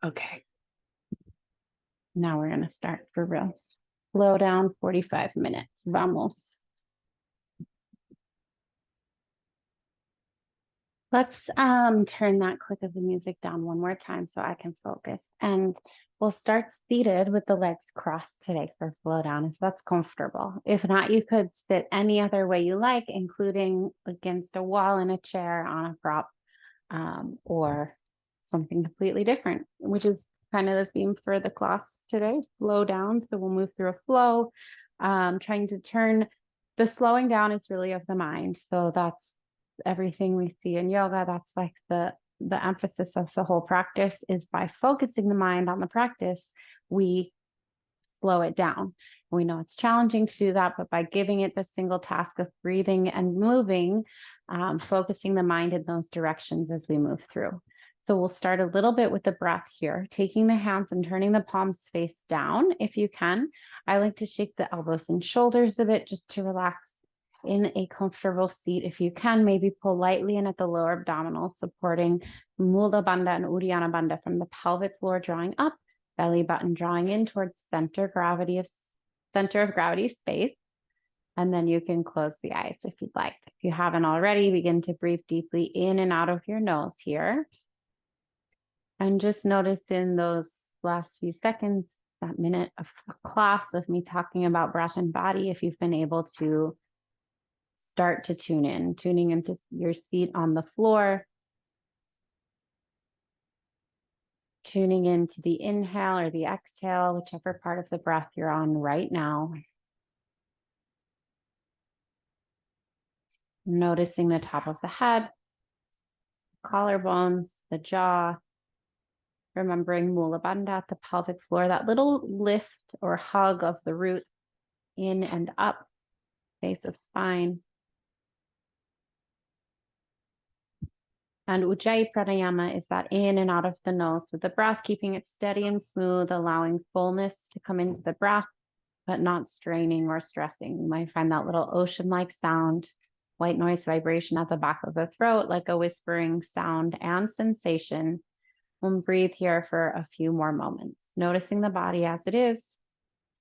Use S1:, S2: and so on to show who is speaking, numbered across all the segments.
S1: Okay. Now we're going to start for real. Slow down 45 minutes. Vamos. Let's turn that click of the music down one more time so I can focus. And we'll start seated with the legs crossed today for flow down if that's comfortable. If not, you could sit any other way you like, including against a wall in a chair, on a prop, or something completely different, which is kind of the theme for the class today, flow down. So we'll move through a flow, trying to turn. The slowing down is really of the mind. So that's everything we see in yoga. That's like the emphasis of the whole practice is by focusing the mind on the practice, we slow it down. We know it's challenging to do that, but by giving it the single task of breathing and moving, focusing the mind in those directions as we move through. So we'll start a little bit with the breath here, taking the hands and turning the palms face down if you can. I like to shake the elbows and shoulders a bit just to relax in a comfortable seat. If you can, maybe pull lightly in at the lower abdominals, supporting Mula Bandha and Uddiyana Bandha from the pelvic floor, drawing up, belly button drawing in towards center of gravity space. And then you can close the eyes if you'd like. If you haven't already, begin to breathe deeply in and out of your nose here. And just notice in those last few seconds, that minute of class of me talking about breath and body, if you've been able to start to tuning into your seat on the floor, tuning into the inhale or the exhale, whichever part of the breath you're on right now. Noticing the top of the head, collarbones, the jaw, remembering Mula Bandha at the pelvic floor, that little lift or hug of the root in and up, base of spine. And Ujjayi Pranayama is that in and out of the nose with the breath, keeping it steady and smooth, allowing fullness to come into the breath, but not straining or stressing. You might find that little ocean-like sound, white noise vibration at the back of the throat, like a whispering sound and sensation. We'll breathe here for a few more moments, noticing the body as it is.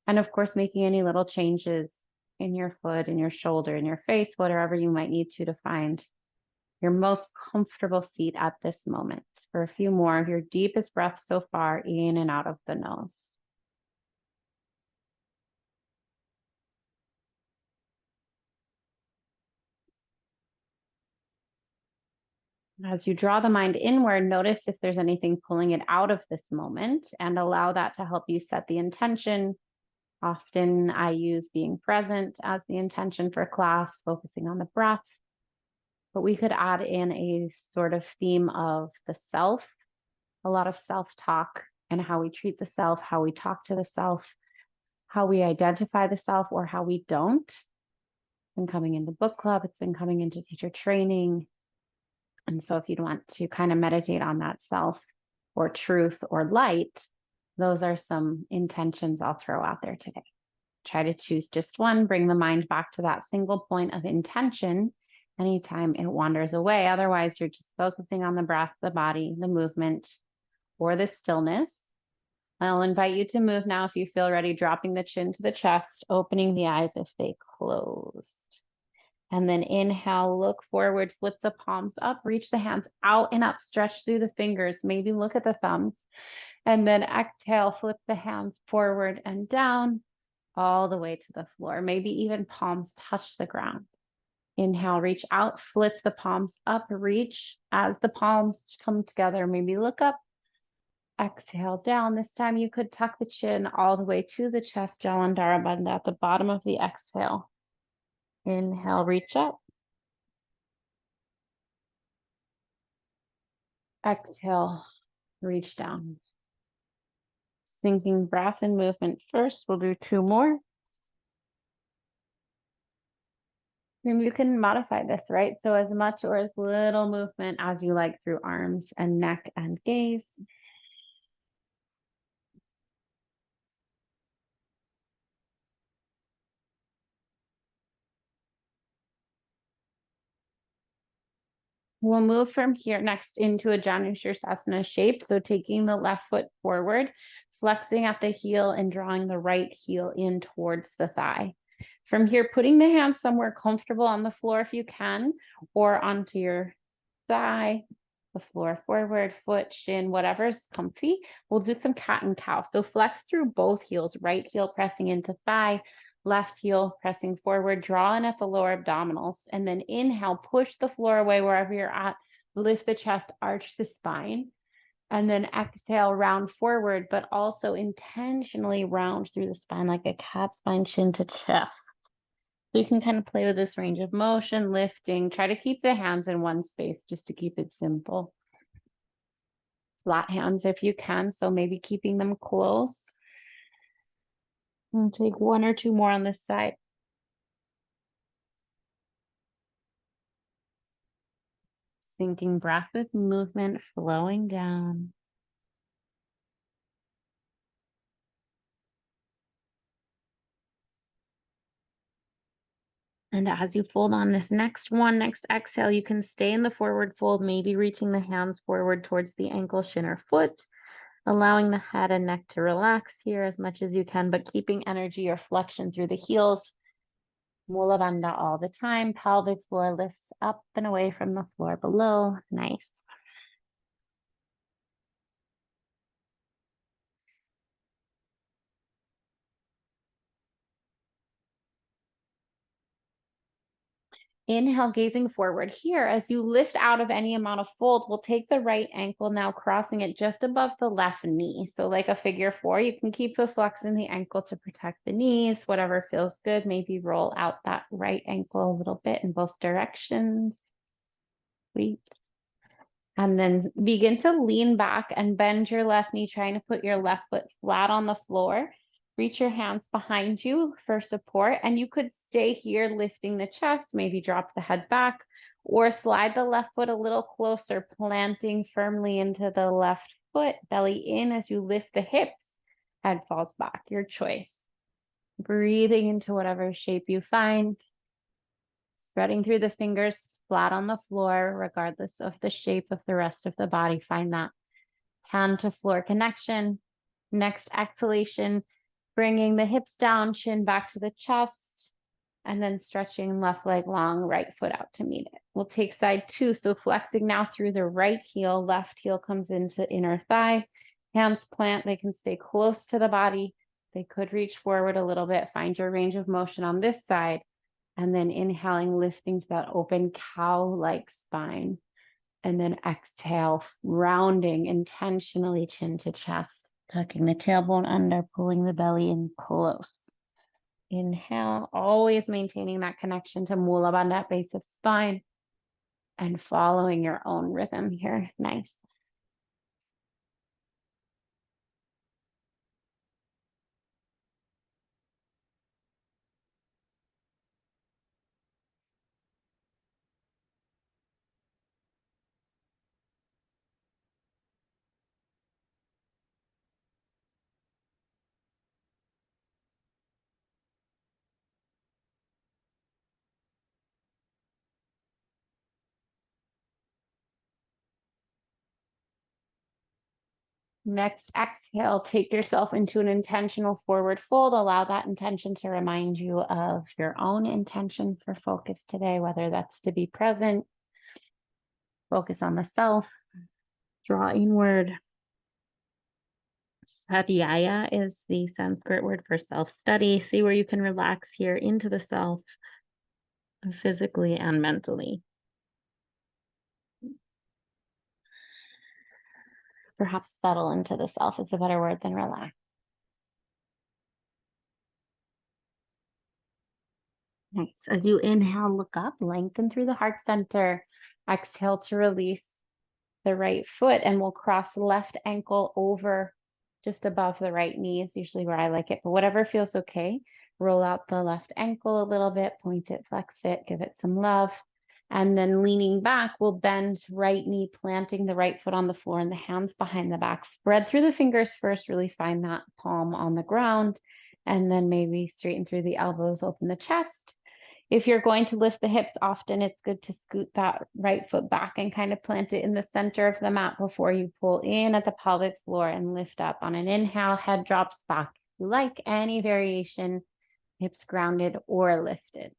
S1: And of course, making any little changes in your foot, in your shoulder, in your face, whatever you might need to find your most comfortable seat at this moment. For a few more of your deepest breaths so far, in and out of the nose. As you draw the mind inward, notice if there's anything pulling it out of this moment and allow that to help you set the intention. Often I use being present as the intention for class, focusing on the breath. But we could add in a sort of theme of the self, a lot of self-talk and how we treat the self, how we talk to the self, how we identify the self or how we don't. It's been coming into book club, it's been coming into teacher training. And so if you'd want to kind of meditate on that self or truth or light, those are some intentions I'll throw out there today. Try to choose just one, bring the mind back to that single point of intention anytime it wanders away. Otherwise, you're just focusing on the breath, the body, the movement, or the stillness. I'll invite you to move now if you feel ready, dropping the chin to the chest, opening the eyes if they closed. And then inhale, look forward, flip the palms up, reach the hands out and up, stretch through the fingers, maybe look at the thumbs. And then exhale, flip the hands forward and down, all the way to the floor. Maybe even palms touch the ground. Inhale, reach out, flip the palms up, reach as the palms come together. Maybe look up, exhale down. This time you could tuck the chin all the way to the chest, Jalandhara Bandha at the bottom of the exhale. Inhale, reach up. Exhale, reach down. Sinking breath and movement first. We'll do two more. And you can modify this, right? So as much or as little movement as you like through arms and neck and gaze. We'll move from here next into a Janushirasana shape. So taking the left foot forward, flexing at the heel and drawing the right heel in towards the thigh. From here, putting the hands somewhere comfortable on the floor if you can, or onto your thigh, the floor forward, foot, shin, whatever's comfy. We'll do some cat and cow. So flex through both heels, right heel pressing into thigh, left heel pressing forward, draw in at the lower abdominals, and then inhale, push the floor away wherever you're at, lift the chest, arch the spine, and then exhale, round forward, but also intentionally round through the spine like a cat spine, chin to chest. So you can kind of play with this range of motion, lifting, try to keep the hands in one space just to keep it simple. Flat hands if you can, so maybe keeping them close. We'll take one or two more on this side. Sinking breath with movement flowing down. And as you fold on this next exhale, you can stay in the forward fold, maybe reaching the hands forward towards the ankle, shin, or foot, allowing the head and neck to relax here as much as you can, but keeping energy or flexion through the heels. Mula Bandha all the time. Pelvic floor lifts up and away from the floor below. Nice. Inhale, gazing forward here. As you lift out of any amount of fold, we'll take the right ankle now, crossing it just above the left knee. So like a figure four, you can keep the flex in the ankle to protect the knees, whatever feels good. Maybe roll out that right ankle a little bit in both directions. Sweet. And then begin to lean back and bend your left knee, trying to put your left foot flat on the floor. Reach your hands behind you for support. And you could stay here lifting the chest, maybe drop the head back, or slide the left foot a little closer, planting firmly into the left foot, belly in as you lift the hips. Head falls back, your choice. Breathing into whatever shape you find. Spreading through the fingers flat on the floor, regardless of the shape of the rest of the body. Find that hand to floor connection. Next exhalation, bringing the hips down, chin back to the chest, and then stretching left leg long, right foot out to meet it. We'll take side two. So flexing now through the right heel, left heel comes into inner thigh. Hands plant, they can stay close to the body. They could reach forward a little bit. Find your range of motion on this side. And then inhaling, lifting to that open cow-like spine. And then exhale, rounding intentionally chin to chest, tucking the tailbone under, pulling the belly in close. Inhale, always maintaining that connection to Mula Bandha, base of spine, and following your own rhythm here. Nice. Next exhale, take yourself into an intentional forward fold. Allow that intention to remind you of your own intention for focus today, whether that's to be present, focus on the self, draw inward. Sadhyaya is the Sanskrit word for self-study. See where you can relax here into the self, physically and mentally. Perhaps settle into the self is a better word than relax. Nice. As you inhale, look up, lengthen through the heart center. Exhale to release the right foot, and we'll cross the left ankle over just above the right knee is usually where I like it, but whatever feels okay. Roll out the left ankle a little bit, point it, flex it, give it some love. And then leaning back, we'll bend right knee, planting the right foot on the floor and the hands behind the back. Spread through the fingers first, really find that palm on the ground. And then maybe straighten through the elbows, open the chest. If you're going to lift the hips often, it's good to scoot that right foot back and kind of plant it in the center of the mat before you pull in at the pelvic floor and lift up. On an inhale, head drops back. If you like any variation, hips grounded or lifted.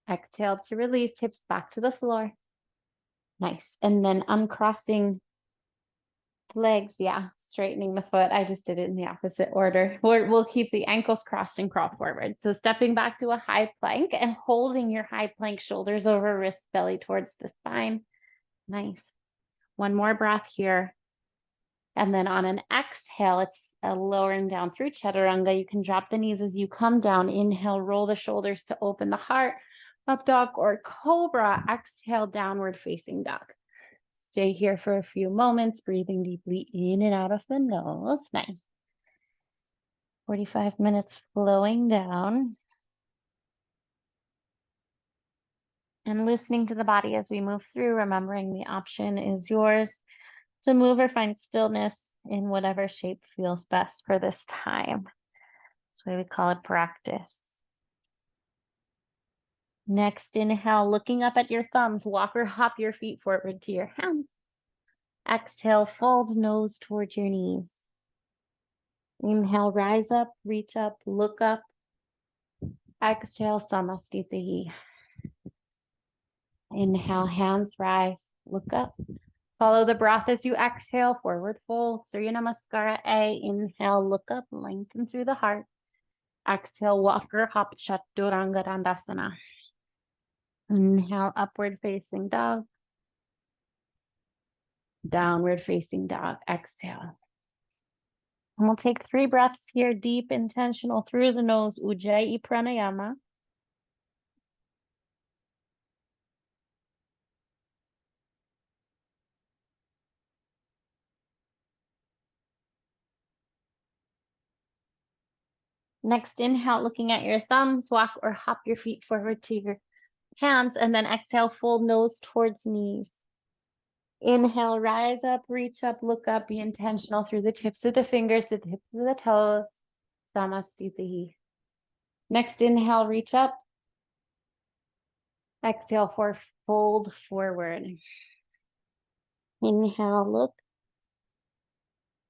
S1: Exhale to release, hips back to the floor. Nice. And then uncrossing legs, yeah, straightening the foot. I just did it in the opposite order. We'll keep the ankles crossed and crawl forward. So stepping back to a high plank and holding your high plank, shoulders over wrist, belly towards the spine. Nice. One more breath here. And then on an exhale, it's lowering down through chaturanga. You can drop the knees as you come down. Inhale, roll the shoulders to open the heart. Up dog or cobra. Exhale, downward facing dog. Stay here for a few moments, breathing deeply in and out of the nose. Nice. 45 minutes flowing down. And listening to the body as we move through, remembering the option is yours to move or find stillness in whatever shape feels best for this time. That's why we call it practice. Next, inhale, looking up at your thumbs, walk or hop your feet forward to your hands. Exhale, fold nose towards your knees. Inhale, rise up, reach up, look up. Exhale, Samastitihi. Inhale, hands rise, look up. Follow the breath as you exhale, forward fold. Surya Namaskara A. Inhale, look up, lengthen through the heart. Exhale, walker hop Chaturanga Dandasana. Inhale, upward facing dog. Downward facing dog. Exhale. And we'll take 3 breaths here, deep, intentional through the nose, Ujjayi Pranayama. Next, inhale, looking at your thumbs, walk or hop your feet forward to your hands, and then exhale, fold nose towards knees. Inhale, rise up, reach up, look up, be intentional through the tips of the fingers, the tips of the toes. Samastitihi. Next, inhale, reach up. Exhale, fold forward. Inhale, look.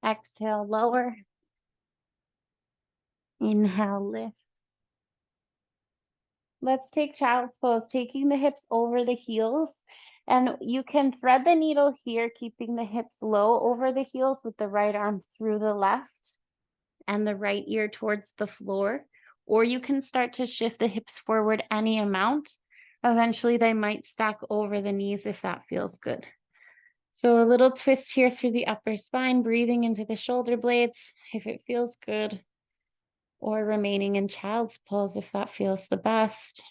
S1: Exhale, lower. Inhale, lift. Let's take child's pose, taking the hips over the heels. And you can thread the needle here, keeping the hips low over the heels with the right arm through the left and the right ear towards the floor. Or you can start to shift the hips forward any amount. Eventually, they might stack over the knees if that feels good. So a little twist here through the upper spine, breathing into the shoulder blades if it feels good, or remaining in child's pose if that feels the best.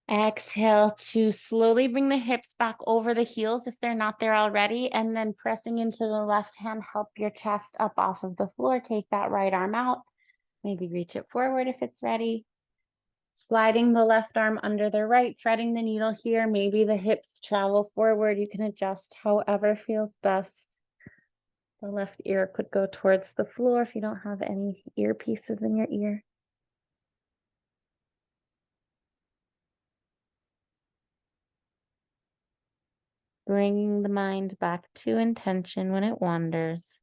S1: Exhale to slowly bring the hips back over the heels if they're not there already, and then pressing into the left hand, help your chest up off of the floor. Take that right arm out. Maybe reach it forward if it's ready. Sliding the left arm under the right, threading the needle here. Maybe the hips travel forward. You can adjust however feels best. The left ear could go towards the floor if you don't have any earpieces in your ear. Bringing the mind back to intention when it wanders.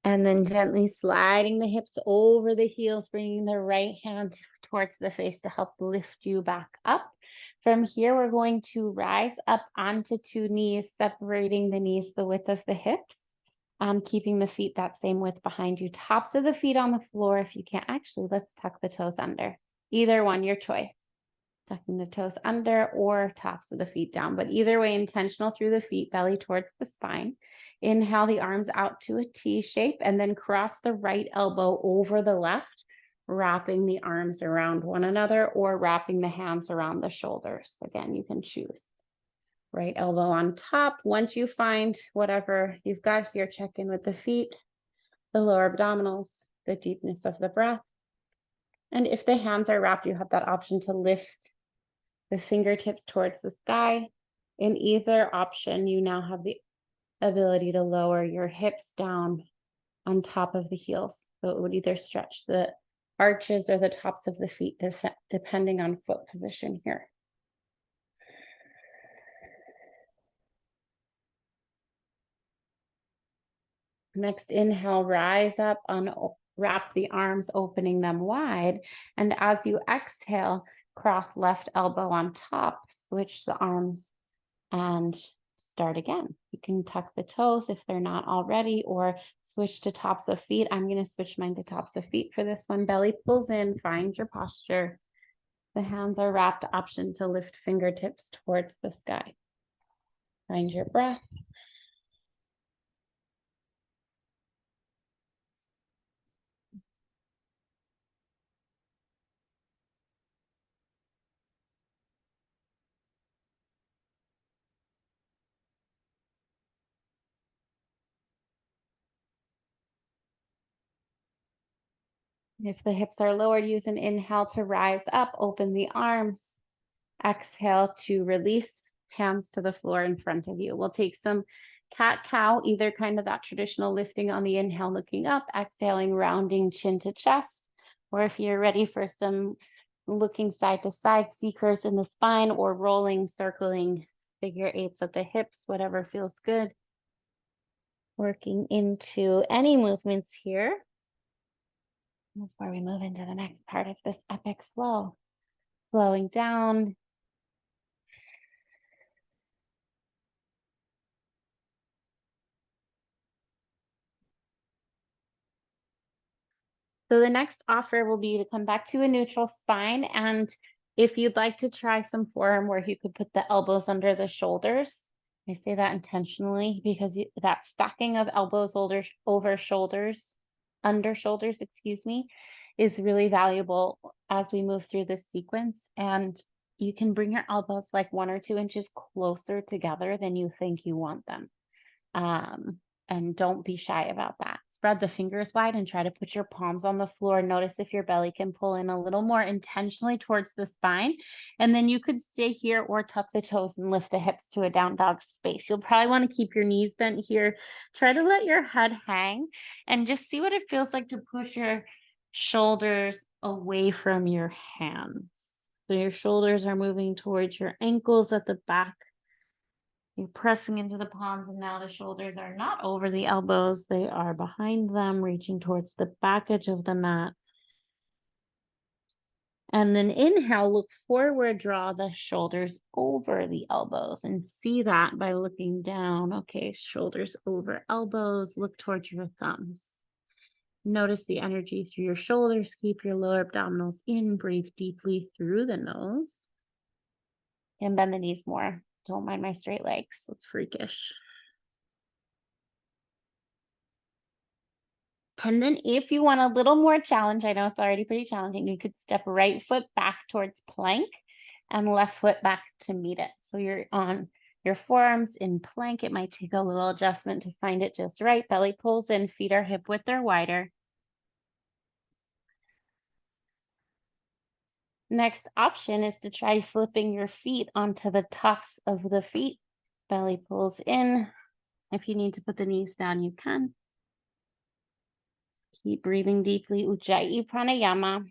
S1: And then gently sliding the hips over the heels, bringing the right hand towards the face to help lift you back up. From here, we're going to rise up onto 2 knees, separating the knees the width of the hips. Keeping the feet that same width behind you. Tops of the feet on the floor. If you can't, actually, let's tuck the toes under. Either one, your choice. Tucking the toes under or tops of the feet down. But either way, intentional through the feet, belly towards the spine. Inhale the arms out to a T shape and then cross the right elbow over the left, wrapping the arms around one another or wrapping the hands around the shoulders. Again, you can choose. Right elbow on top. Once you find whatever you've got here, check in with the feet, the lower abdominals, the deepness of the breath. And if the hands are wrapped, you have that option to lift the fingertips towards the sky. In either option, you now have the ability to lower your hips down on top of the heels. So it would either stretch the arches or the tops of the feet, depending on foot position here. Next, inhale, rise up, wrap the arms, opening them wide. And as you exhale, cross left elbow on top, switch the arms and start again. You can tuck the toes if they're not already, or switch to tops of feet. I'm going to switch mine to tops of feet for this one. Belly pulls in, find your posture. The hands are wrapped, option to lift fingertips towards the sky. Find your breath. If the hips are lowered, use an inhale to rise up, open the arms. Exhale to release, hands to the floor in front of you. We'll take some cat-cow, either kind of that traditional lifting on the inhale, looking up, exhaling, rounding chin to chest. Or if you're ready for some looking side to side, seekers in the spine, or rolling, circling, figure eights at the hips, whatever feels good. Working into any movements here before we move into the next part of this epic flow. Slowing down. So the next offer will be to come back to a neutral spine. And if you'd like to try some form where you could put the elbows under the shoulders, I say that intentionally because that stacking of elbows over shoulders, under shoulders, excuse me, is really valuable as we move through this sequence. And you can bring your elbows like 1 or 2 inches closer together than you think you want them. And don't be shy about that. Spread the fingers wide and try to put your palms on the floor. Notice if your belly can pull in a little more intentionally towards the spine. And then you could stay here or tuck the toes and lift the hips to a down dog space. You'll probably want to keep your knees bent here. Try to let your head hang and just see what it feels like to push your shoulders away from your hands. So your shoulders are moving towards your ankles at the back. You're pressing into the palms, and now the shoulders are not over the elbows. They are behind them, reaching towards the back edge of the mat. And then inhale, look forward, draw the shoulders over the elbows, and see that by looking down. Okay, shoulders over elbows, look towards your thumbs. Notice the energy through your shoulders. Keep your lower abdominals in. Breathe deeply through the nose. And bend the knees more. Don't mind my straight legs. It's freakish. And then if you want a little more challenge, I know it's already pretty challenging, you could step right foot back towards plank and left foot back to meet it. So you're on your forearms in plank. It might take a little adjustment to find it just right. Belly pulls in, feet are hip width or wider. Next option is to try flipping your feet onto the tops of the feet. Belly pulls in. If you need to put the knees down, you can. Keep breathing deeply. Ujjayi pranayama.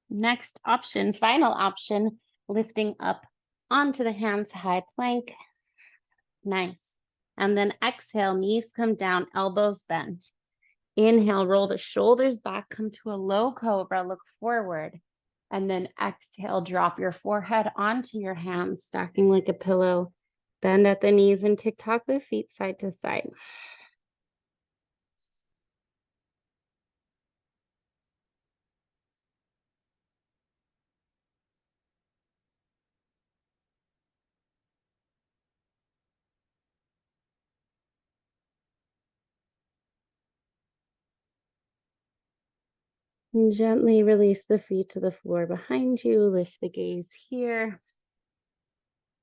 S1: Next option, final option, lifting up onto the hands, high plank. Nice. And then exhale, knees come down, elbows bent. Inhale, roll the shoulders back, come to a low cobra, look forward. And then exhale, drop your forehead onto your hands, stacking like a pillow. Bend at the knees and tick-tock the feet side to side. And gently release the feet to the floor behind you. Lift the gaze here.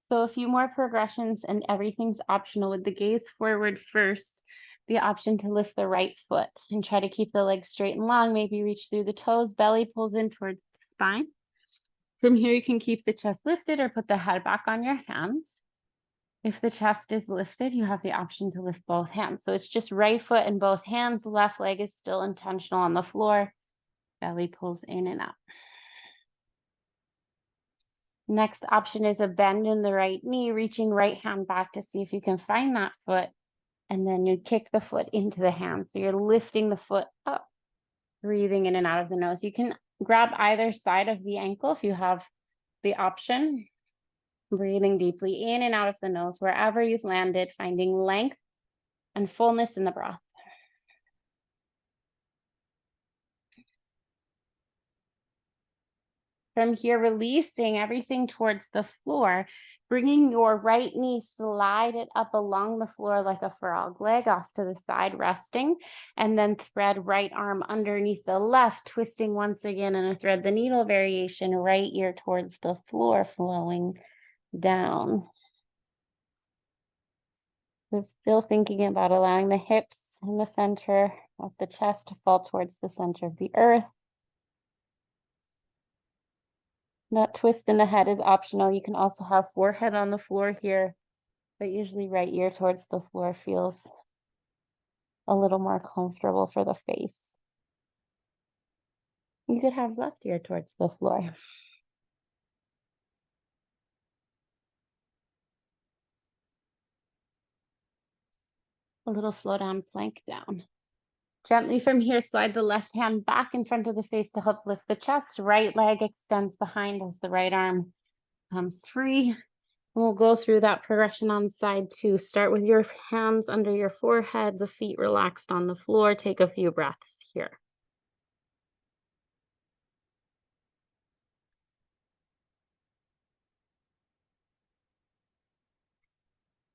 S1: So a few more progressions and everything's optional with the gaze forward first. The option to lift the right foot and try to keep the legs straight and long. Maybe reach through the toes, belly pulls in towards the spine. From here, you can keep the chest lifted or put the head back on your hands. If the chest is lifted, you have the option to lift both hands. So it's just right foot in both hands. Left leg is still intentional on the floor. Belly pulls in and up. Next option is a bend in the right knee, reaching right hand back to see if you can find that foot. And then you kick the foot into the hand. So you're lifting the foot up, breathing in and out of the nose. You can grab either side of the ankle if you have the option. Breathing deeply in and out of the nose, wherever you've landed, finding length and fullness in the breath. From here, releasing everything towards the floor, bringing your right knee, slide it up along the floor like a frog leg off to the side, resting, and then thread right arm underneath the left, twisting once again in a thread the needle variation, right ear towards the floor, flowing down. So still thinking about allowing the hips in the center of the chest to fall towards the center of the earth. That twist in the head is optional. You can also have forehead on the floor here, but usually right ear towards the floor feels a little more comfortable for the face. You could have left ear towards the floor. A little flow down, plank down. Gently from here, slide the left hand back in front of the face to help lift the chest. Right leg extends behind as the right arm comes free. We'll go through that progression on side two. Start with your hands under your forehead, the feet relaxed on the floor. Take a few breaths here.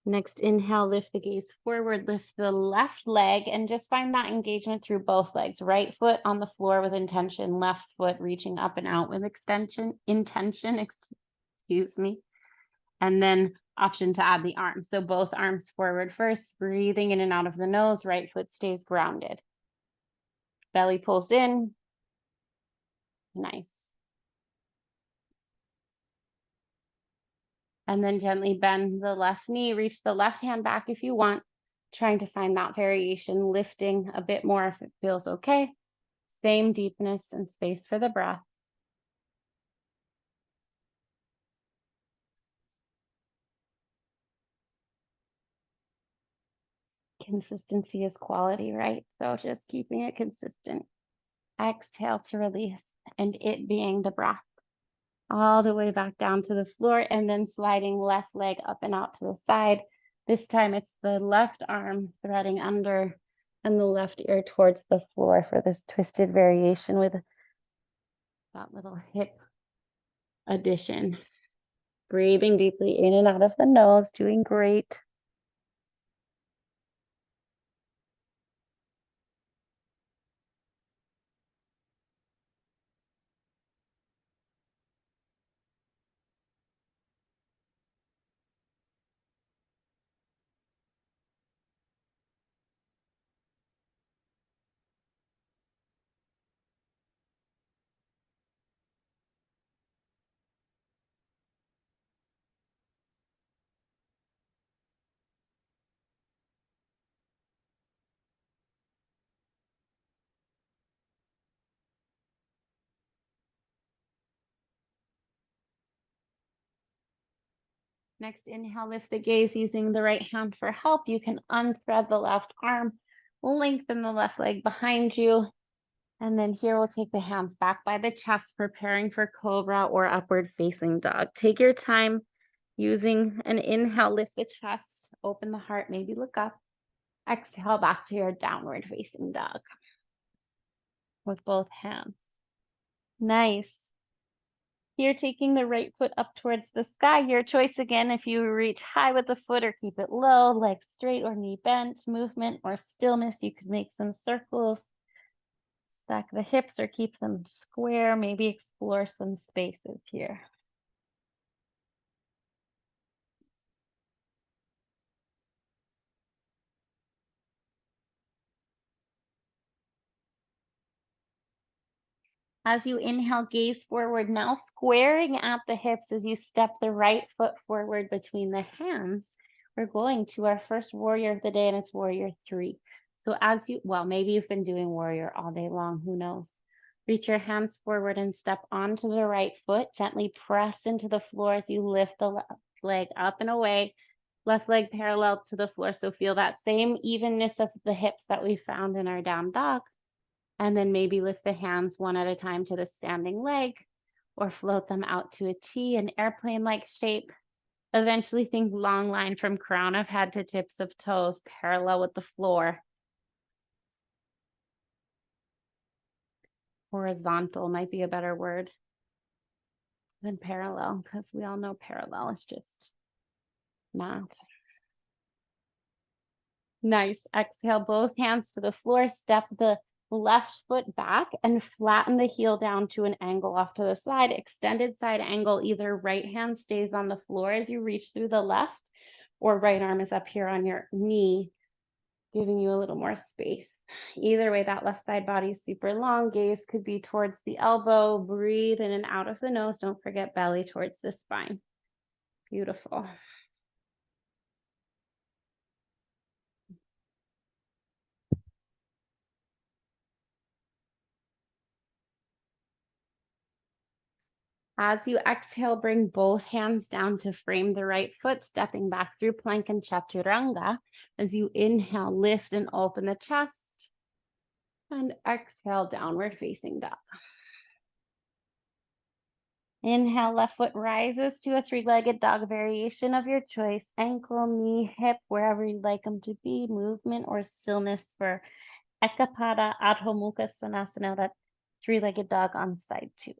S1: Next, inhale, lift the gaze forward, lift the left leg, and just find that engagement through both legs. Right foot on the floor with intention, left foot reaching up and out with intention, excuse me. And then option to add the arms. So both arms forward first, breathing in and out of the nose, right foot stays grounded. Belly pulls in. Nice. And then gently bend the left knee, reach the left hand back if you want, trying to find that variation, lifting a bit more if it feels okay. Same deepness and space for the breath. Consistency is quality, right? So just keeping it consistent. Exhale to release, and it being the breath. All the way back down to the floor, and then sliding left leg up and out to the side. This time it's the left arm threading under and the left ear towards the floor for this twisted variation with that little hip addition. Breathing deeply in and out of the nose, doing great. Next, inhale, lift the gaze using the right hand for help. You can unthread the left arm, lengthen the left leg behind you. And then here we'll take the hands back by the chest, preparing for cobra or upward facing dog. Take your time Using an inhale, lift the chest, open the heart, maybe look up. Exhale back to your downward facing dog with both hands. Nice. You're taking the right foot up towards the sky. Your choice again if you reach high with the foot or keep it low, leg straight or knee bent, movement or stillness. You could make some circles, stack the hips or keep them square, maybe explore some spaces here. As you inhale, gaze forward, now squaring at the hips as you step the right foot forward between the hands. We're going to our first warrior of the day, and it's warrior 3. So well, maybe you've been doing warrior all day long, who knows? Reach your hands forward and step onto the right foot. Gently press into the floor as you lift the left leg up and away. Left leg parallel to the floor. So feel that same evenness of the hips that we found in our down dog. And then maybe lift the hands one at a time to the standing leg or float them out to a T, an airplane-like shape. Eventually think long line from crown of head to tips of toes, parallel with the floor. Horizontal might be a better word than parallel, because we all know parallel is just math. Nice. Exhale, both hands to the floor. Step the left foot back and flatten the heel down to an angle off to the side. Extended side angle. Either right hand stays on the floor as you reach through the left, or right arm is up here on your knee, giving you a little more space. Either way, that left side body is super long. Gaze could be towards the elbow. Breathe in and out of the nose. Don't forget belly towards the spine. Beautiful. As you exhale, bring both hands down to frame the right foot, stepping back through plank and chaturanga. As you inhale, lift and open the chest. And exhale, downward facing dog. Inhale, left foot rises to a 3-legged dog variation of your choice. Ankle, knee, hip, wherever you'd like them to be. Movement or stillness for Ekapada Adho Mukha Svanasana, that 3-legged dog on side 2.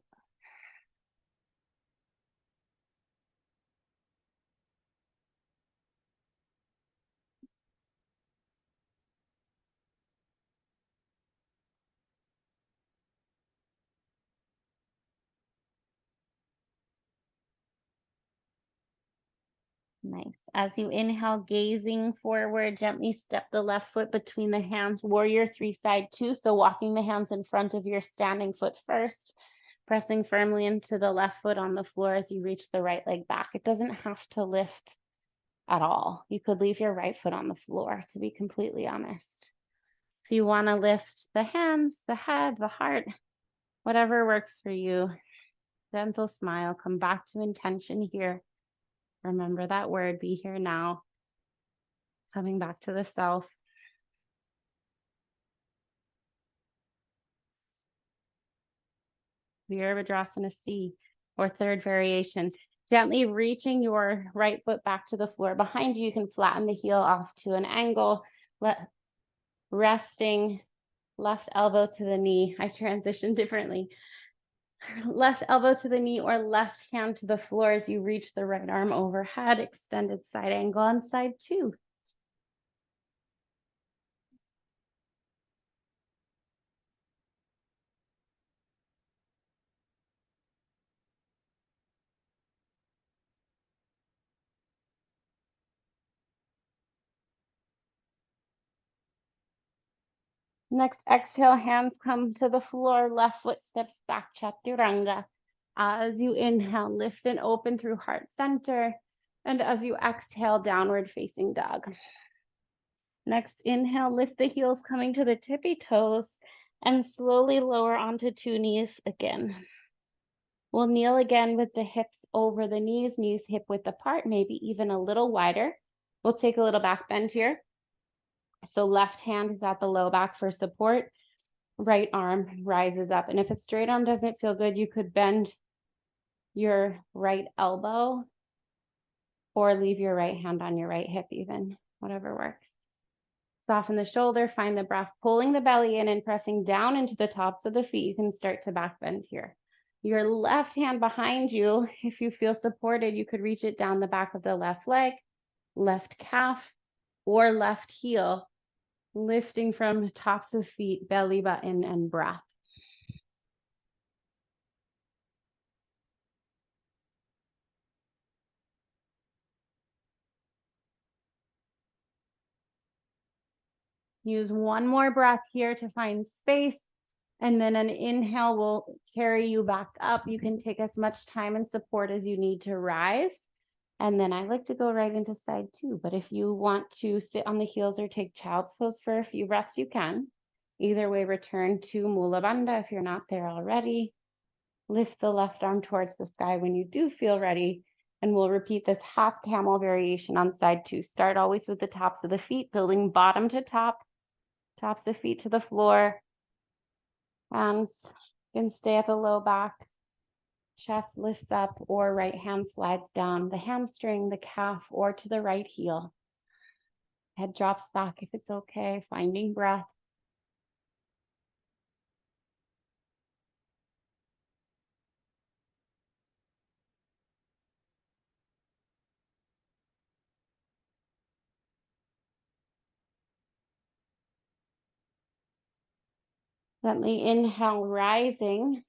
S1: Nice. As you inhale, gazing forward, gently step the left foot between the hands, warrior 3, side 2. So walking the hands in front of your standing foot first, pressing firmly into the left foot on the floor as you reach the right leg back. It doesn't have to lift at all. You could leave your right foot on the floor, to be completely honest. If you want to lift the hands, the head, the heart, whatever works for you, gentle smile, come back to intention here. Remember that word, be here now. Coming back to the self. Virabhadrasana C, or third variation. Gently reaching your right foot back to the floor behind you. You can flatten the heel off to an angle. Resting left elbow to the knee. I transition differently. Left elbow to the knee or left hand to the floor as you reach the right arm overhead. Extended side angle on side 2. Next, exhale, hands come to the floor, left foot steps back, chaturanga. As you inhale, lift and open through heart center. And as you exhale, downward facing dog. Next, inhale, lift the heels coming to the tippy toes and slowly lower onto 2 knees again. We'll kneel again with the hips over the knees hip width apart, maybe even a little wider. We'll take a little back bend here. So left hand is at the low back for support. Right arm rises up. And if a straight arm doesn't feel good, you could bend your right elbow or leave your right hand on your right hip even, whatever works. Soften the shoulder, find the breath, pulling the belly in and pressing down into the tops of the feet. You can start to back bend here. Your left hand behind you, if you feel supported, you could reach it down the back of the left leg, left calf, or left heel, lifting from tops of feet, belly button, and breath. Use one more breath here to find space, and then an inhale will carry you back up. You can take as much time and support as you need to rise. And then I like to go right into side two. But if you want to sit on the heels or take child's pose for a few breaths, you can. Either way, return to Mula Bandha if you're not there already. Lift the left arm towards the sky when you do feel ready. And we'll repeat this half camel variation on side two. Start always with the tops of the feet, building bottom to top, tops of feet to the floor. Hands can stay at the low back. Chest lifts up, or right hand slides down the hamstring, the calf, or to the right heel. Head drops back if it's okay, finding breath. Gently inhale, rising,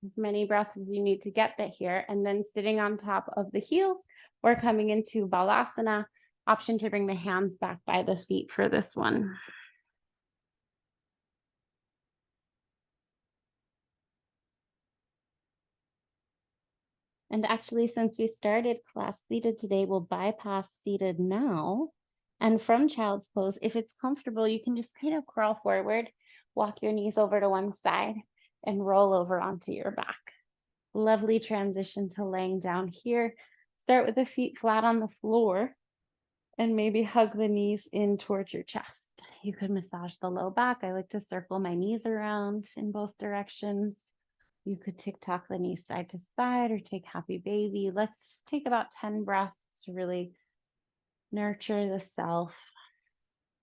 S1: as many breaths as you need to get that here, and then sitting on top of the heels or coming into Balasana. Option to bring the hands back by the feet for this one. And actually, since we started class seated today, we'll bypass seated now. And from child's pose, if it's comfortable, you can just kind of crawl forward, walk your knees over to one side, and roll over onto your back. Lovely transition to laying down here. Start with the feet flat on the floor and maybe hug the knees in towards your chest. You could massage the low back. I like to circle my knees around in both directions. You could tick-tock the knees side to side or take happy baby. Let's take about 10 breaths to really nurture the self.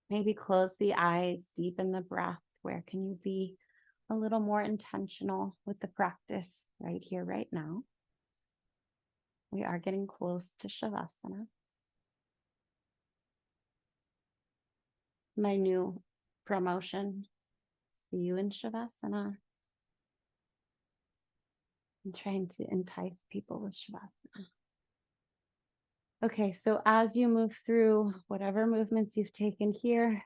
S1: Maybe close the eyes, deepen the breath. Where can you be a little more intentional with the practice right here, right now? We are getting close to Shavasana. My new promotion. See you in Shavasana. I'm trying to entice people with Shavasana. Okay, so as you move through whatever movements you've taken here,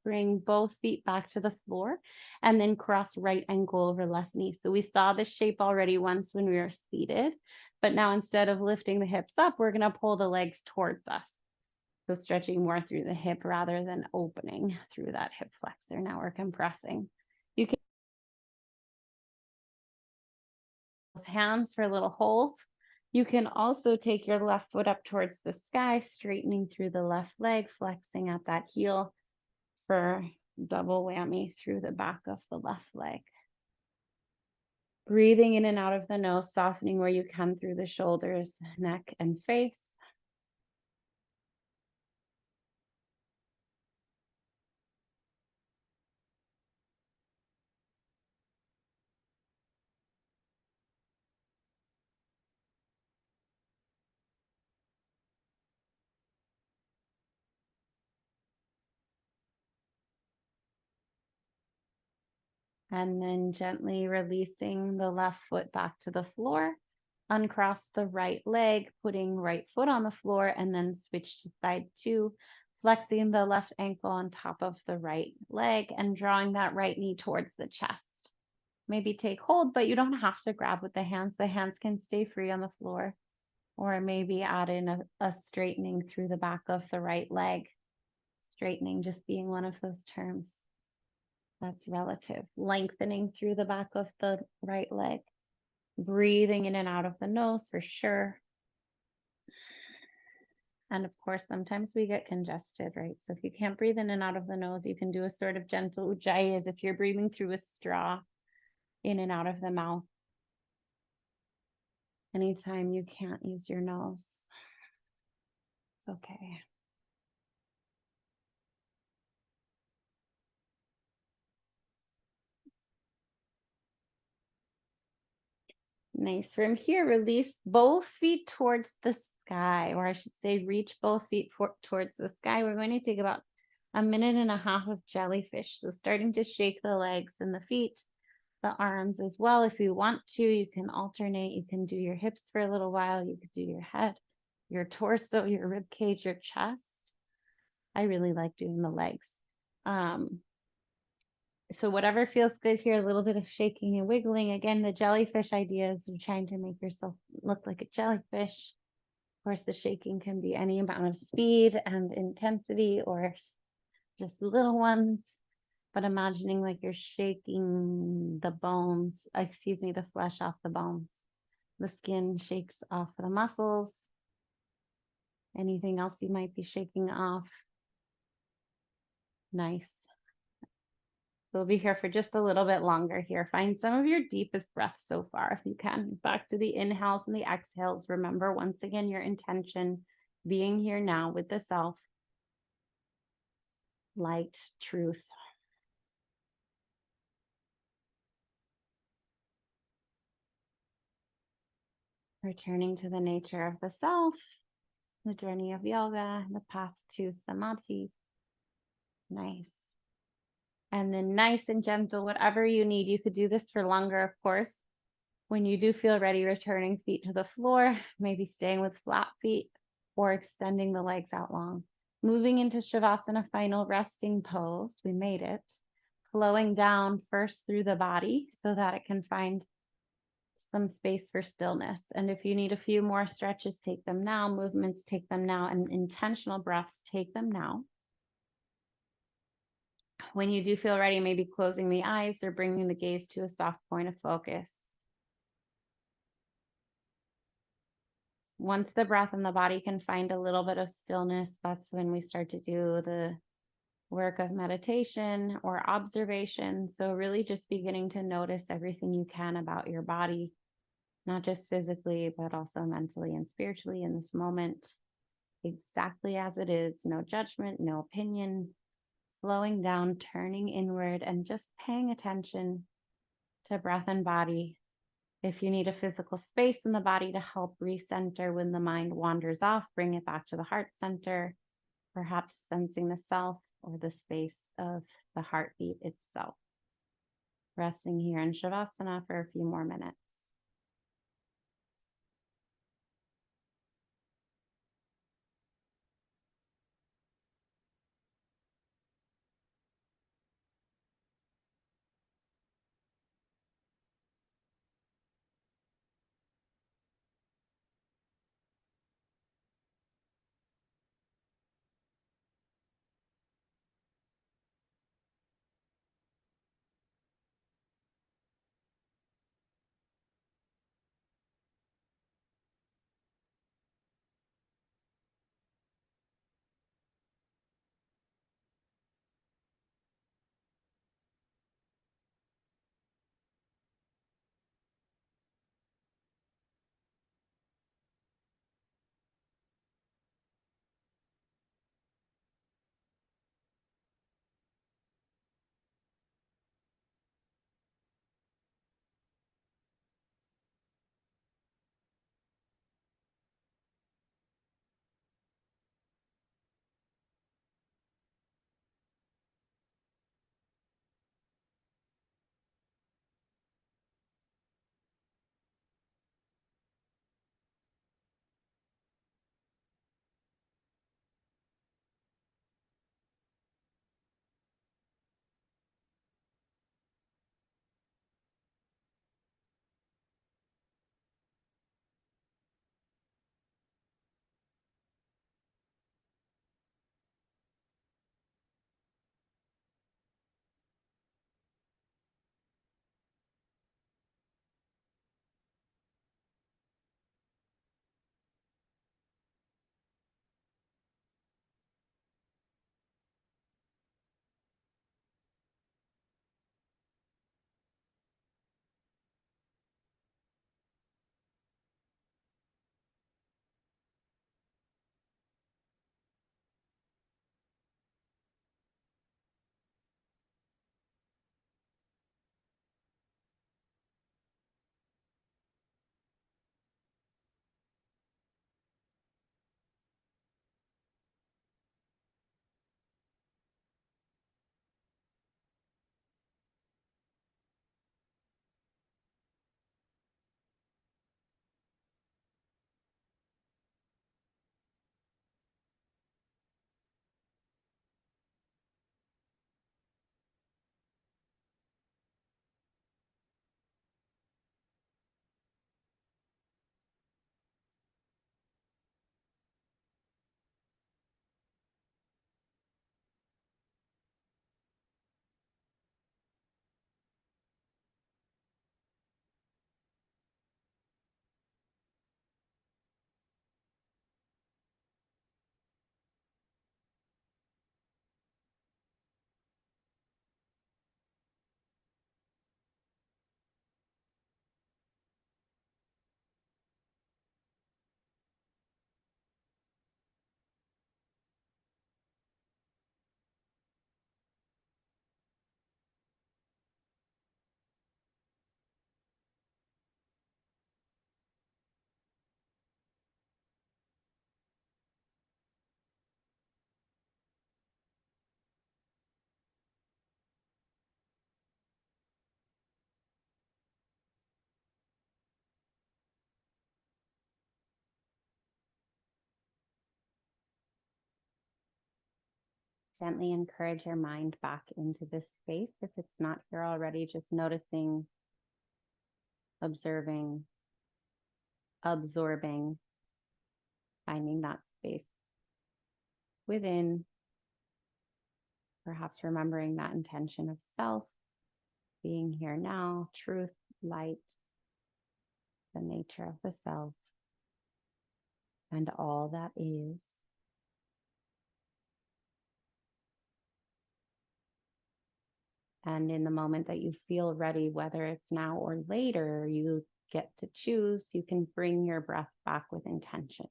S1: bring both feet back to the floor and then cross right ankle over left knee. So we saw this shape already once when we were seated, but now instead of lifting the hips up, we're going to pull the legs towards us. So stretching more through the hip rather than opening through that hip flexor. Now we're compressing. You can hands for a little hold. You can also take your left foot up towards the sky, straightening through the left leg, flexing at that heel for double whammy through the back of the left leg. Breathing in and out of the nose, softening where you can through the shoulders, neck, and face. And then gently releasing the left foot back to the floor. Uncross the right leg, putting right foot on the floor, and then switch to side two, flexing the left ankle on top of the right leg and drawing that right knee towards the chest. Maybe take hold, but you don't have to grab with the hands. The hands can stay free on the floor, or maybe add in a straightening through the back of the right leg. Straightening just being one of those terms. That's relative. Lengthening through the back of the right leg. Breathing in and out of the nose for sure. And of course, sometimes we get congested, right? So if you can't breathe in and out of the nose, you can do a sort of gentle ujjayi as if you're breathing through a straw in and out of the mouth. Anytime you can't use your nose. Okay. Nice. From here, release both feet towards the sky, or I should say, reach both feet towards the sky. We're going to take about a minute and a half of jellyfish. So starting to shake the legs and the feet, the arms as well. If you want to, you can alternate. You can do your hips for a little while. You could do your head, your torso, your rib cage, your chest. I really like doing the legs. Um, so whatever feels good here, a little bit of shaking and wiggling. Again, the jellyfish idea is you're trying to make yourself look like a jellyfish. Of course, the shaking can be any amount of speed and intensity or just little ones, but imagining like you're shaking the bones, excuse me, the flesh off the bones. The skin shakes off the muscles. Anything else you might be shaking off? Nice. We'll be here for just a little bit longer here. Find some of your deepest breaths so far if you can. Back to the inhales and the exhales. Remember once again your intention, being here now with the self, light, truth. Returning to the nature of the self, the journey of yoga, the path to samadhi. Nice. And then nice and gentle, whatever you need. You could do this for longer, of course. When you do feel ready, returning feet to the floor, maybe staying with flat feet or extending the legs out long. Moving into Shavasana, final resting pose. We made it. Flowing down first through the body so that it can find some space for stillness. And if you need a few more stretches, take them now. Movements, take them now. And intentional breaths, take them now. When you do feel ready, maybe closing the eyes or bringing the gaze to a soft point of focus. Once the breath and the body can find a little bit of stillness, that's when we start to do the work of meditation or observation. So really just beginning to notice everything you can about your body, not just physically, but also mentally and spiritually in this moment, exactly as it is. No judgment, no opinion, flowing down, turning inward, and just paying attention to breath and body. If you need a physical space in the body to help recenter when the mind wanders off, bring it back to the heart center, perhaps sensing the self or the space of the heartbeat itself. Resting here in Shavasana for a few more minutes. Gently encourage your mind back into this space. If it's not here already, just noticing, observing, absorbing, finding that space within, perhaps remembering that intention of self, being here now, truth, light, the nature of the self, and all that is. And in the moment that you feel ready, whether it's now or later, you get to choose. You can bring your breath back with intention,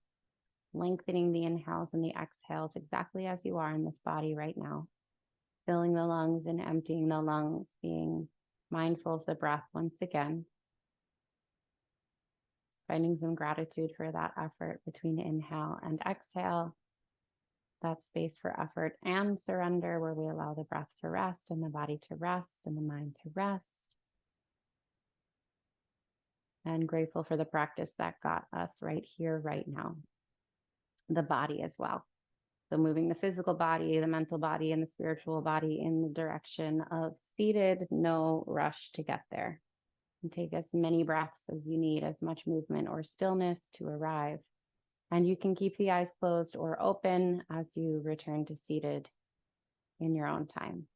S1: lengthening the inhales and the exhales exactly as you are in this body right now, filling the lungs and emptying the lungs, being mindful of the breath once again, finding some gratitude for that effort between inhale and exhale, that space for effort and surrender where we allow the breath to rest and the body to rest and the mind to rest. And grateful for the practice that got us right here, right now. The body as well. So moving the physical body, the mental body, and the spiritual body in the direction of seated, no rush to get there. And take as many breaths as you need, as much movement or stillness to arrive. And you can keep the eyes closed or open as you return to seated in your own time.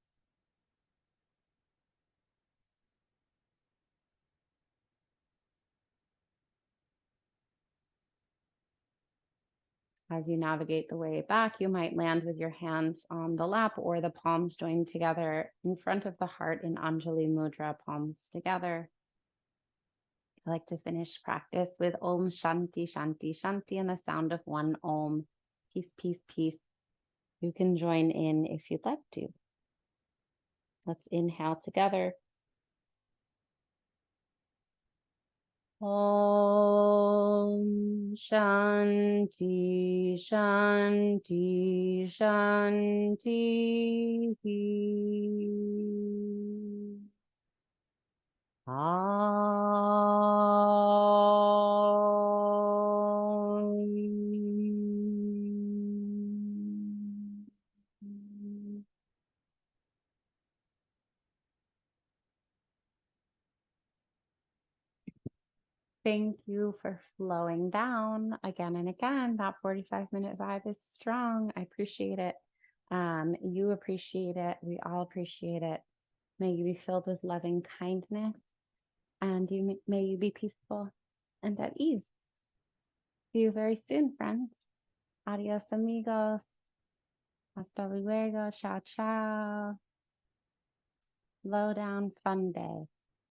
S1: As you navigate the way back, you might land with your hands on the lap or the palms joined together in front of the heart in Anjali Mudra, palms together. I like to finish practice with Om Shanti Shanti Shanti and the sound of one Om. Peace, peace, peace. You can join in if you'd like to. Let's inhale together. Om Shanti Shanti Shanti. Thank you for flowing down again and again. That 45-minute vibe is strong. I appreciate it. You appreciate it. We all appreciate it. May you be filled with loving kindness, and may you be peaceful and at ease. See you very soon, friends. Adios, amigos. Hasta luego. Ciao, ciao. Low down fun day.